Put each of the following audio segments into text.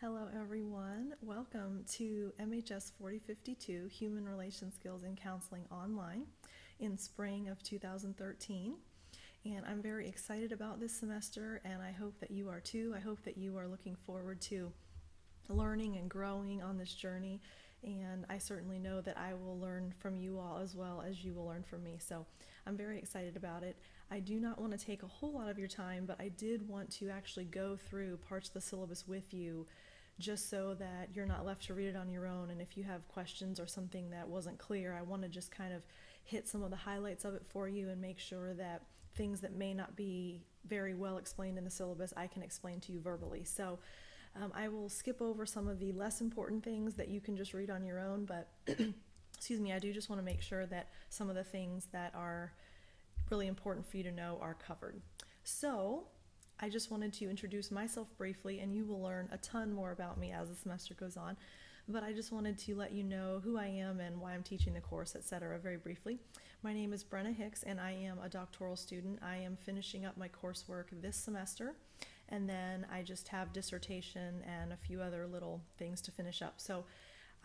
Hello, everyone. Welcome to MHS4052 Human Relation Skills in Counseling Online in spring of 2013. And I'm very excited about this semester, and I hope that you are too. I hope that you are looking forward to learning and growing on this journey. And I certainly know that I will learn from you all as well as you will learn from me. So I'm very excited about it. I do not want to take a whole lot of your time, but I did want to actually go through parts of the syllabus with you just so that you're not left to read it on your own. And if you have questions or something that wasn't clear, I want to just kind of hit some of the highlights of it for you and make sure that things that may not be very well explained in the syllabus I can explain to you verbally. So I will skip over some of the less important things that you can just read on your own, but excuse me, I do just want to make sure that some of the things that are really important for you to know are covered. So I just wanted to introduce myself briefly, and you will learn a ton more about me as the semester goes on. But I just wanted to let you know who I am and why I'm teaching the course, etc. very briefly. My name is Brenna Hicks, and I am a doctoral student. I am finishing up my coursework this semester, and then I just have dissertation and a few other little things to finish up. So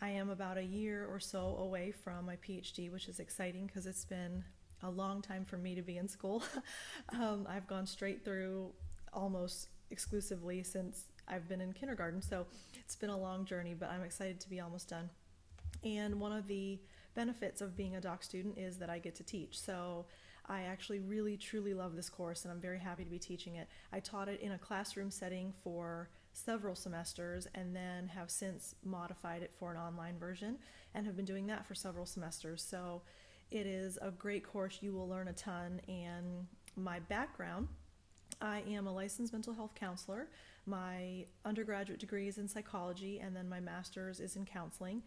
I am about a year or so away from my PhD, which is exciting because it's been a long time for me to be in school. I've gone straight through almost exclusively since I've been in kindergarten, so it's been a long journey, but I'm excited to be almost done. And one of the benefits of being a doc student is that I get to teach. So I actually really truly love this course, and I'm very happy to be teaching it. I taught it in a classroom setting for several semesters and then have since modified it for an online version and have been doing that for several semesters. So it is a great course. You will learn a ton. And my background, I am a licensed mental health counselor. My undergraduate degree is in psychology, and then my master's is in counseling.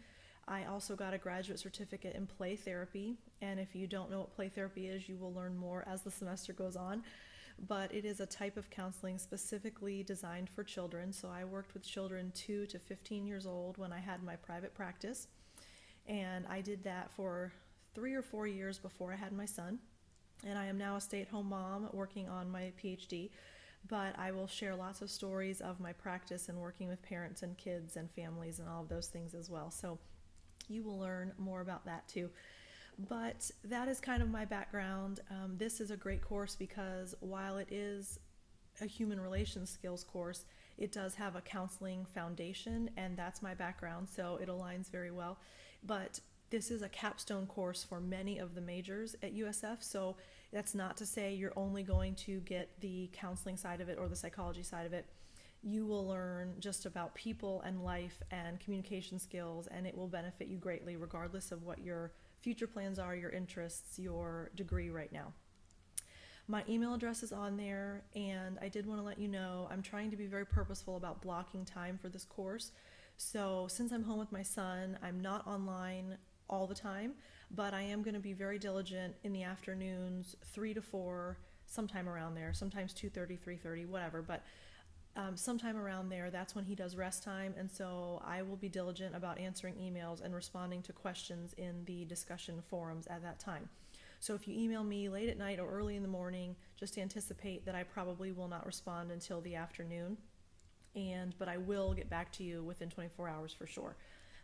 I also got a graduate certificate in play therapy, and if you don't know what play therapy is, you will learn more as the semester goes on. But it is a type of counseling specifically designed for children. So I worked with children 2 to 15 years old when I had my private practice, and I did that for 3 or 4 years before I had my son. And I am now a stay-at-home mom working on my PhD, but I will share lots of stories of my practice and working with parents and kids and families and all of those things as well. So you will learn more about that too. But that is kind of my background. This is a great course because while it is a human relations skills course, it does have a counseling foundation, and that's my background, so it aligns very well. But this is a capstone course for many of the majors at USF, so that's not to say you're only going to get the counseling side of it or the psychology side of it. You will learn just about people and life and communication skills, and it will benefit you greatly regardless of what your future plans are, your interests, your degree right now. My email address is on there, and I did want to let you know I'm trying to be very purposeful about blocking time for this course. So since I'm home with my son, I'm not online all the time, but I am going to be very diligent in the afternoons, 3 to 4, sometime around there, sometimes 2:30, 3:30, whatever, but sometime around there, that's when he does rest time, and so I will be diligent about answering emails and responding to questions in the discussion forums at that time. So if you email me late at night or early in the morning, just anticipate that I probably will not respond until the afternoon, but I will get back to you within 24 hours for sure.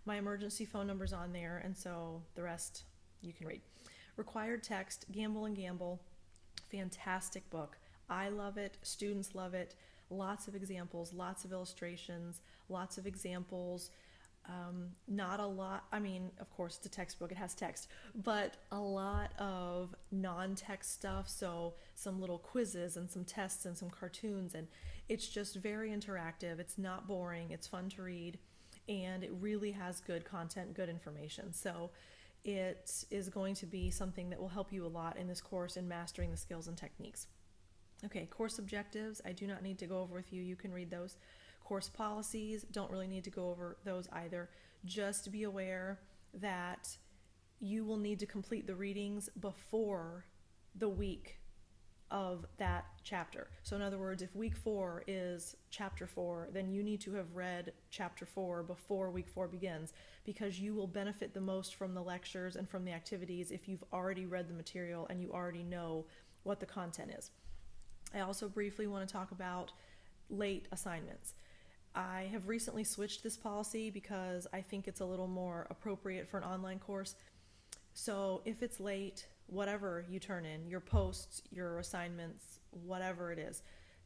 My emergency phone number's on there, and so the rest you can read. Required text, Gamble and Gamble, fantastic book. I love it, students love it, lots of examples, lots of illustrations, lots of examples. Not a lot, I mean, of course it's a textbook, it has text, but a lot of non-text stuff, so some little quizzes and some tests and some cartoons, and it's just very interactive. It's not boring, it's fun to read, and it really has good content, good information. So it is going to be something that will help you a lot in this course in mastering the skills and techniques. Okay, course objectives, I do not need to go over with you. You can read those. Course policies, don't really need to go over those either. Just be aware that you will need to complete the readings before the week of that chapter. So in other words, if week 4 is chapter 4, then you need to have read chapter 4 before week 4 begins, because you will benefit the most from the lectures and from the activities if you've already read the material and you already know what the content is. I also briefly want to talk about late assignments. I have recently switched this policy because I think it's a little more appropriate for an online course. So if it's late, whatever you turn in, your posts, your assignments, whatever it is,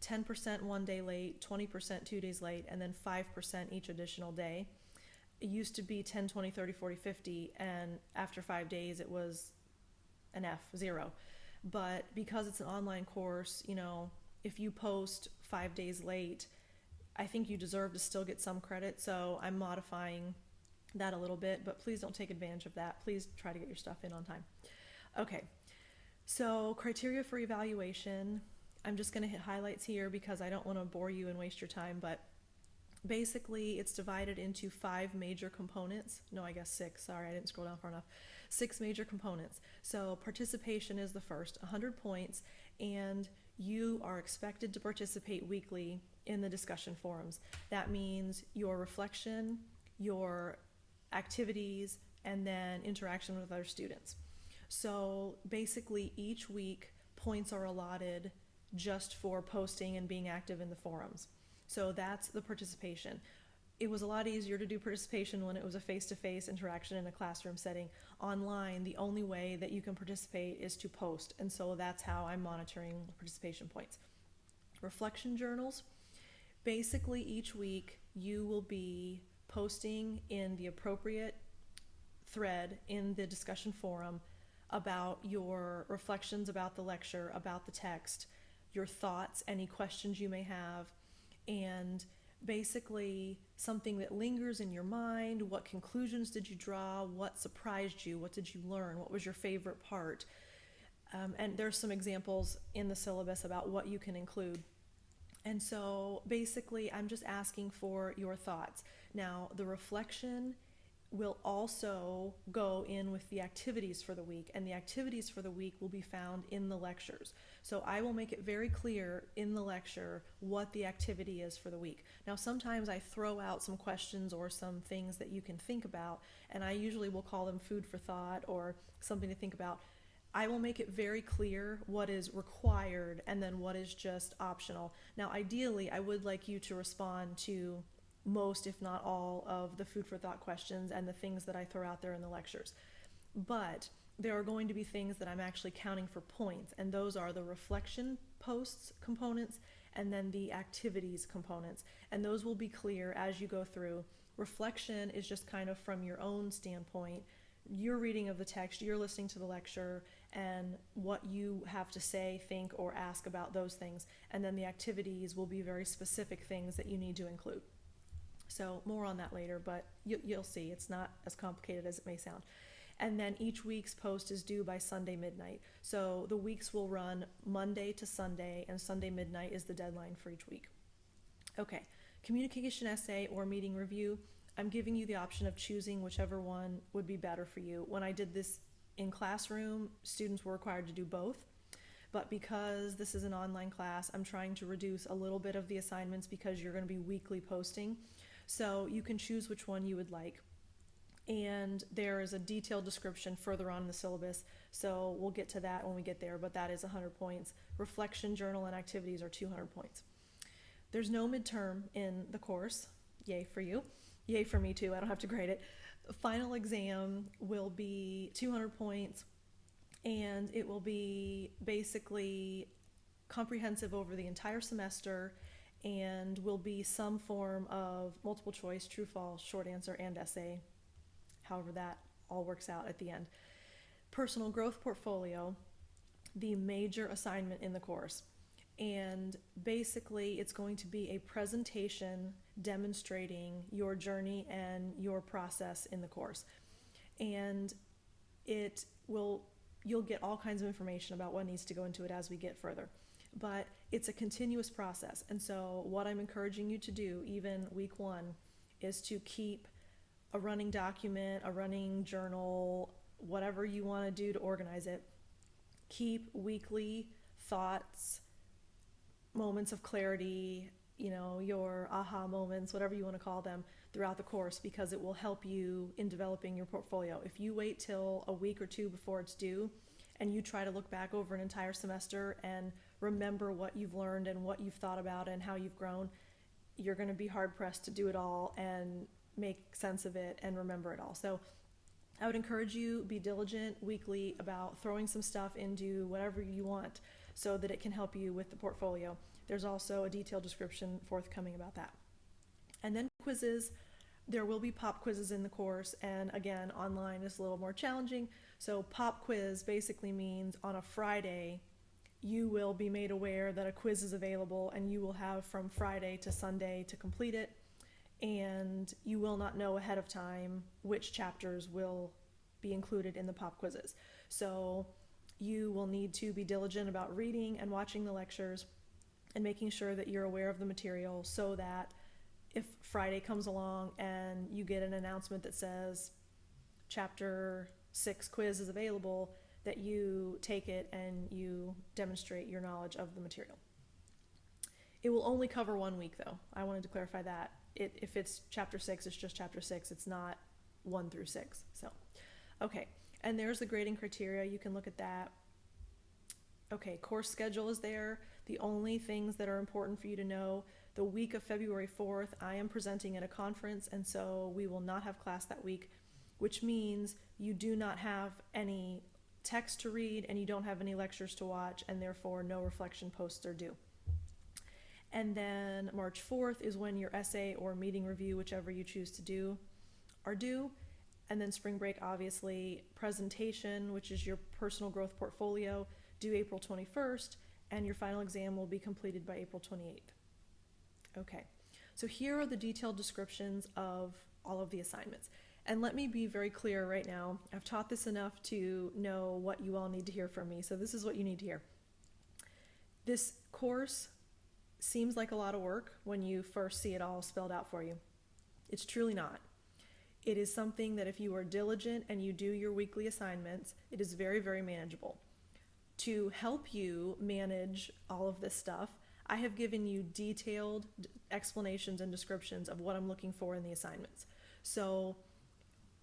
10% one day late, 20% 2 days late, and then 5% each additional day. It used to be 10, 20, 30, 40, 50, and after 5 days it was an F, 0. But because it's an online course, if you post 5 days late, I think you deserve to still get some credit. So I'm modifying that a little bit, but please don't take advantage of that. Please try to get your stuff in on time. Okay, so criteria for evaluation. I'm just going to hit highlights here because I don't want to bore you and waste your time, but basically it's divided into 5 major components. No, I guess 6. Sorry, I didn't scroll down far enough. 6 major components. So participation is the first, 100 points, and you are expected to participate weekly in the discussion forums. That means your reflection, your activities, and then interaction with other students. So basically each week points are allotted just for posting and being active in the forums. So that's the participation. It was a lot easier to do participation when it was a face-to-face interaction in a classroom setting. Online, the only way that you can participate is to post, and so that's how I'm monitoring participation points. Reflection journals. Basically each week you will be posting in the appropriate thread in the discussion forum about your reflections about the lecture, about the text, your thoughts, any questions you may have, and basically something that lingers in your mind. What conclusions did you draw? What surprised you? What did you learn? What was your favorite part? And there's some examples in the syllabus about what you can include. And so basically I'm just asking for your thoughts. Now the reflection will also go in with the activities for the week, and the activities for the week will be found in the lectures. So I will make it very clear in the lecture what the activity is for the week. Now sometimes I throw out some questions or some things that you can think about, and I usually will call them food for thought or something to think about. I will make it very clear what is required and then what is just optional. Now ideally I would like you to respond to most, if not all, of the food for thought questions and the things that I throw out there in the lectures. But there are going to be things that I'm actually counting for points, and those are the reflection posts components and then the activities components, and those will be clear as you go through. Reflection is just kind of from your own standpoint, your reading of the text, you're listening to the lecture, and what you have to say, think, or ask about those things. And then the activities will be very specific things that you need to include. So more on that later, but you'll see it's not as complicated as it may sound. And then each week's post is due by Sunday midnight. So the weeks will run Monday to Sunday, and Sunday midnight is the deadline for each week. Okay, communication essay or meeting review. I'm giving you the option of choosing whichever one would be better for you. When I did this in classroom, students were required to do both. But because this is an online class, I'm trying to reduce a little bit of the assignments because you're going to be weekly posting. So you can choose which one you would like. And there is a detailed description further on in the syllabus, so we'll get to that when we get there, but that is 100 points. Reflection, journal, and activities are 200 points. There's no midterm in the course. Yay for you. Yay for me too, I don't have to grade it. Final exam will be 200 points, and it will be basically comprehensive over the entire semester and will be some form of multiple choice, true, false, short answer, and essay, however that all works out at the end. Personal growth portfolio, the major assignment in the course. And basically it's going to be a presentation demonstrating your journey and your process in the course. And you'll get all kinds of information about what needs to go into it as we get further. But it's a continuous process. And so what I'm encouraging you to do, even week 1, is to keep a running document, a running journal, whatever you want to do to organize it. Keep weekly thoughts, moments of clarity, your aha moments, whatever you want to call them, throughout the course, because it will help you in developing your portfolio. If you wait till a week or 2 before it's due and you try to look back over an entire semester and remember what you've learned and what you've thought about and how you've grown, you're going to be hard pressed to do it all and make sense of it and remember it all. So I would encourage you, be diligent weekly about throwing some stuff into whatever you want so that it can help you with the portfolio. There's also a detailed description forthcoming about that. And then quizzes. There will be pop quizzes in the course, and again, online is a little more challenging. So pop quiz basically means on a Friday, you will be made aware that a quiz is available, and you will have from Friday to Sunday to complete it, and you will not know ahead of time which chapters will be included in the pop quizzes. So you will need to be diligent about reading and watching the lectures and making sure that you're aware of the material, so that if Friday comes along and you get an announcement that says chapter 6 quiz is available, that you take it and you demonstrate your knowledge of the material. It will only cover 1 week though. I wanted to clarify that. If it's chapter 6, it's just chapter 6. It's not 1 through 6. So, okay. And there's the grading criteria. You can look at that. Okay, course schedule is there. The only things that are important for you to know: the week of February 4th, I am presenting at a conference, and so we will not have class that week, which means you do not have any text to read and you don't have any lectures to watch, and therefore no reflection posts are due. And then March 4th is when your essay or meeting review, whichever you choose to do, are due. And then spring break, obviously, presentation, which is your personal growth portfolio, due April 21st, and your final exam will be completed by April 28th. Okay, so here are the detailed descriptions of all of the assignments. And let me be very clear right now. I've taught this enough to know what you all need to hear from me, so this is what you need to hear. This course seems like a lot of work when you first see it all spelled out for you. It's truly not. It is something that if you are diligent and you do your weekly assignments, it is very, very manageable. To help you manage all of this stuff, I have given you detailed explanations and descriptions of what I'm looking for in the assignments. So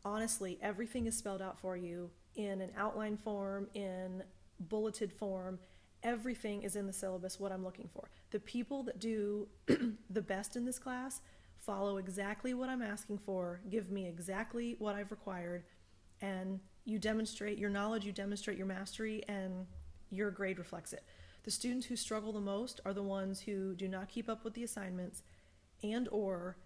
honestly, everything is spelled out for you in an outline form, in bulleted form. Everything is in the syllabus, what I'm looking for. The people that do the best in this class follow exactly what I'm asking for, give me exactly what I've required, and you demonstrate your knowledge, you demonstrate your mastery, and your grade reflects it. The students who struggle the most are the ones who do not keep up with the assignments and or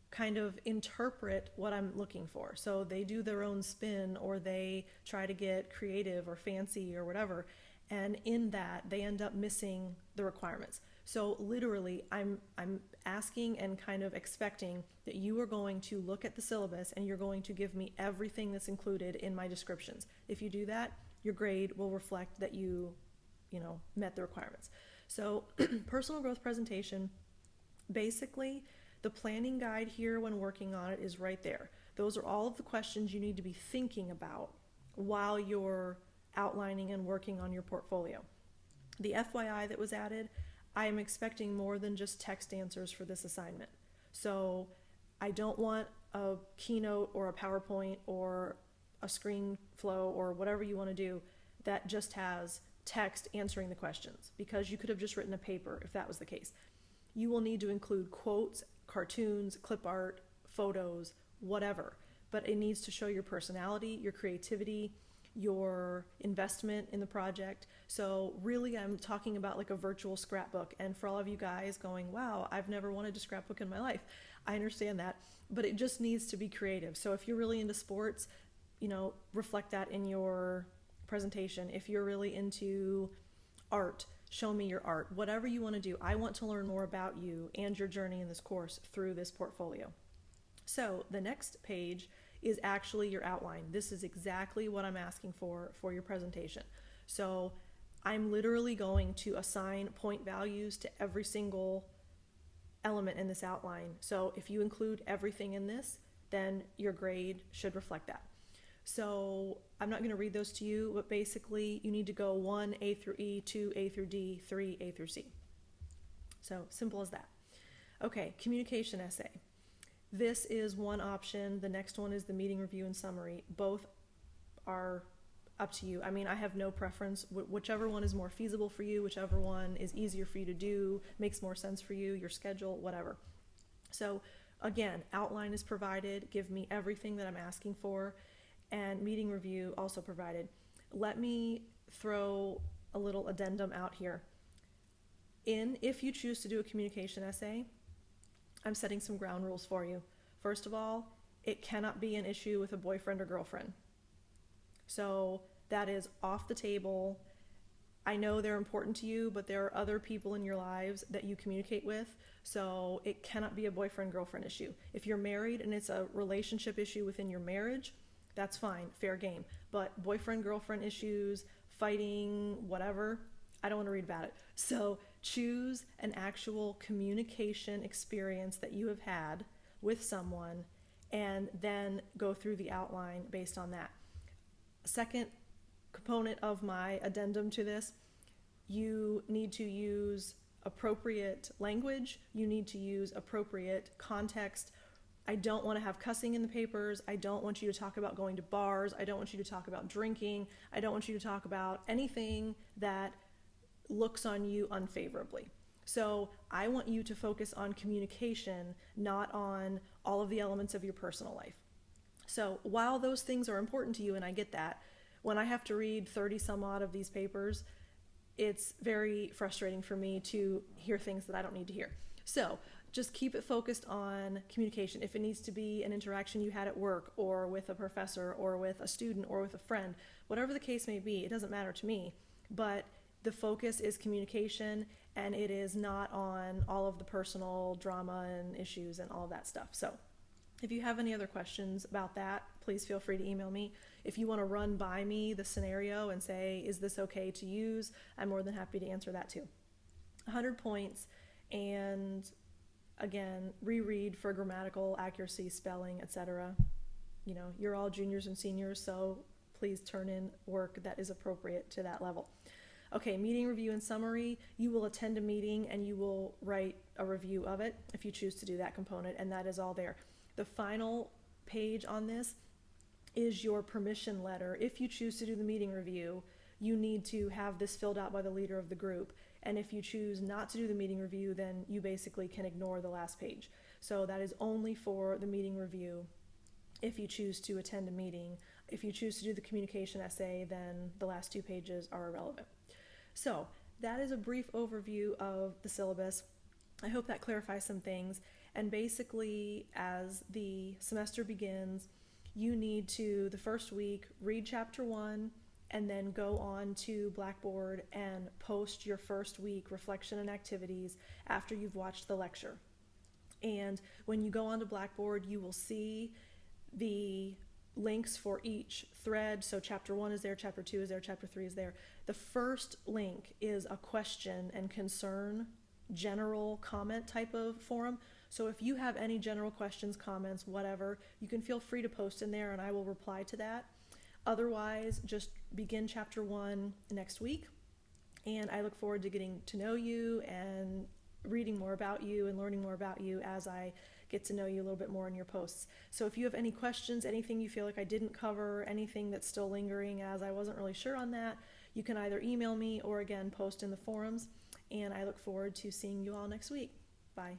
kind of interpret what I'm looking for. So they do their own spin, or they try to get creative or fancy or whatever, and in that they end up missing the requirements. So literally I'm asking and kind of expecting that you are going to look at the syllabus and you're going to give me everything that's included in my descriptions. If you do that, your grade will reflect that you met the requirements. So personal growth presentation, basically the planning guide here when working on it is right there. Those are all of the questions you need to be thinking about while you're outlining and working on your portfolio. The FYI that was added, I am expecting more than just text answers for this assignment. So I don't want a keynote or a PowerPoint or a screen flow or whatever you want to do that just has text answering the questions, because you could have just written a paper if that was the case. You will need to include quotes, cartoons, clip art, photos, whatever, but it needs to show your personality, your creativity, your investment in the project. So really I'm talking about like a virtual scrapbook. And for all of you guys going, wow, I've never wanted to scrapbook in my life, I understand that, but it just needs to be creative. So if you're really into sports, reflect that in your presentation. If you're really into art, show me your art. Whatever you want to do, I want to learn more about you and your journey in this course through this portfolio. So the next page is actually your outline. This is exactly what I'm asking for your presentation. So I'm literally going to assign point values to every single element in this outline. So if you include everything in this, then your grade should reflect that. So I'm not going to read those to you, but basically you need to go 1 A through E, 2 A through D, 3 A through C. So simple as that. Okay, communication essay. This is one option. The next one is the meeting review and summary. Both are up to you. I mean, I have no preference. Whichever one is more feasible for you, whichever one is easier for you to do, makes more sense for you, your schedule, whatever. So again, outline is provided, give me everything that I'm asking for, and meeting review also provided. Let me throw a little addendum out here. If you choose to do a communication essay, I'm setting some ground rules for you. First of all, it cannot be an issue with a boyfriend or girlfriend. So that is off the table. I know they're important to you, but there are other people in your lives that you communicate with, so it cannot be a boyfriend-girlfriend issue. If you're married and it's a relationship issue within your marriage, that's fine, fair game. But boyfriend-girlfriend issues, fighting, whatever, I don't want to read about it. So choose an actual communication experience that you have had with someone and then go through the outline based on that. Second component of my addendum to this, you need to use appropriate language, you need to use appropriate context. I don't want to have cussing in the papers. I don't want you to talk about going to bars. I don't want you to talk about drinking. I don't want you to talk about anything that looks on you unfavorably. So I want you to focus on communication, not on all of the elements of your personal life. So while those things are important to you, and I get that, when I have to read 30 some odd of these papers, it's very frustrating for me to hear things that I don't need to hear. So just keep it focused on communication. If it needs to be an interaction you had at work or with a professor or with a student or with a friend, whatever the case may be, it doesn't matter to me. But the focus is communication, and it is not on all of the personal drama and issues and all of that stuff. So if you have any other questions about that, please feel free to email me. If you want to run by me the scenario and say, is this okay to use? I'm more than happy to answer that too. 100 points, and again, reread for grammatical accuracy, spelling, etc. You know, you're all juniors and seniors, so please turn in work that is appropriate to that level. Okay, meeting review and summary. You will attend a meeting and you will write a review of it if you choose to do that component, and that is all there. The final page on this is your permission letter. If you choose to do the meeting review, you need to have this filled out by the leader of the group. And if you choose not to do the meeting review, then you basically can ignore the last page. So that is only for the meeting review if you choose to attend a meeting. If you choose to do the communication essay, then the last 2 pages are irrelevant. So that is a brief overview of the syllabus. I hope that clarifies some things. And basically, as the semester begins, you need to, the first week, read chapter 1, and then go on to Blackboard and post your first week reflection and activities after you've watched the lecture. And when you go onto Blackboard, you will see the links for each thread. So chapter 1 is there, chapter 2 is there, chapter 3 is there. The first link is a question and concern, general comment type of forum. So if you have any general questions, comments, whatever, you can feel free to post in there and I will reply to that. Otherwise, just begin chapter 1 next week, and I look forward to getting to know you and reading more about you and learning more about you as I get to know you a little bit more in your posts. So if you have any questions, anything you feel like I didn't cover, anything that's still lingering as I wasn't really sure on that, you can either email me or again post in the forums, and I look forward to seeing you all next week. Bye.